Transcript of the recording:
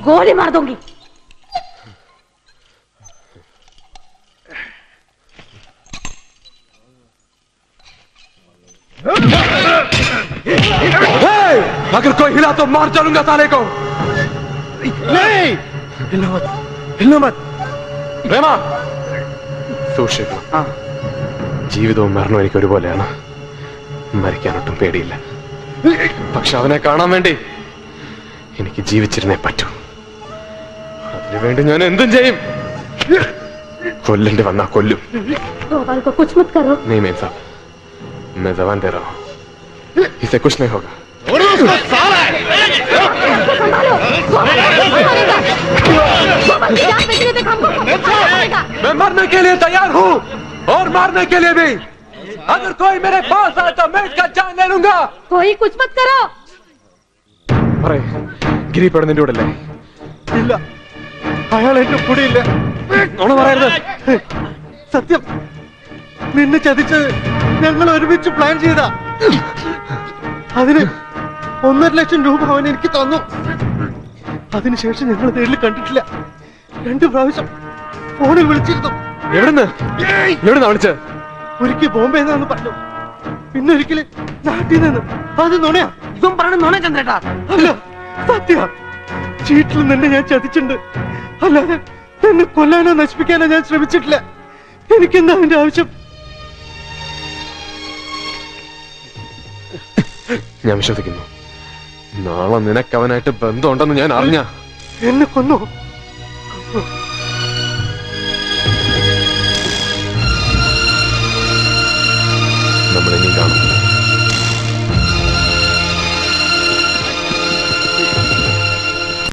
गोली मार दूंगी। अगर कोई हिला तो मार डालूंगा साले को। नहीं, हिलना मत। പ്രേമ സൂക്ഷിക്കണം. ജീവിതവും മരണവും എനിക്ക് ഒരുപോലെയാണ്. മരിക്കാനൊട്ടും പേടിയില്ല. പക്ഷെ അവനെ കാണാൻ വേണ്ടി എനിക്ക് ജീവിച്ചിരുന്നേ പറ്റൂ. അതിനുവേണ്ടി ഞാൻ എന്തും ചെയ്യും. കൊല്ലേണ്ടി വന്നാ കൊല്ലും. गोपाल को कुछ मत करो। नहीं मेम साहब, मैं जबान दे रहा हूँ, इसे कुछ नहीं होगा. मैं मरने के लिए तैयार हूँ और मारने के लिए भी. अगर कोई मेरे पास आए तो मैं इसका जान ले लूंगा. कोई कुछ मत करो. अरे गिरी पड़ നിന്റെ കൂടെ ഇല്ല, അയാൾ എന്റെ കൂടെ ഇല്ല. നോണ പറയരുത്. സത്യം, നിന്നെ ചതിച്ചത് ഞങ്ങൾ ഒരുമിച്ച് പ്ലാൻ ചെയ്ത. അതിന് 1.5 ലക്ഷം രൂപ അവൻ എനിക്ക് തന്നു. അതിനുശേഷം ഞങ്ങൾ നേരിൽ കണ്ടിട്ടില്ല. 2 പ്രാവശ്യം ഫോണിൽ വിളിച്ചിരുന്നു. എവിടുന്ന് വിളിച്ചത്? ഒരിക്കൽ ബോംബെ നിന്നാന്ന് പറഞ്ഞു, പിന്നെ ഒരിക്കല് നാട്ടിൽ നിന്ന്. അത് നുണയാ. ഇതും പറഞ്ഞു നുണ ചന്ദ്രേട്ടാ. അല്ല, സത്യ. ചീട്ടിൽ നിന്നെ ഞാൻ ചതിച്ചിട്ടുണ്ട്. അല്ലാതെ എന്നെ കൊല്ലാനോ നശിപ്പിക്കാനോ ഞാൻ ശ്രമിച്ചിട്ടില്ല. എനിക്കെന്താ അതിന്റെ ആവശ്യം? ഞാൻ വിശ്വസിക്കുന്നു. നാളെ നിനക്കവനായിട്ട് ബന്ധമുണ്ടെന്ന് ഞാൻ അറിഞ്ഞ എന്നെ കൊന്നോ?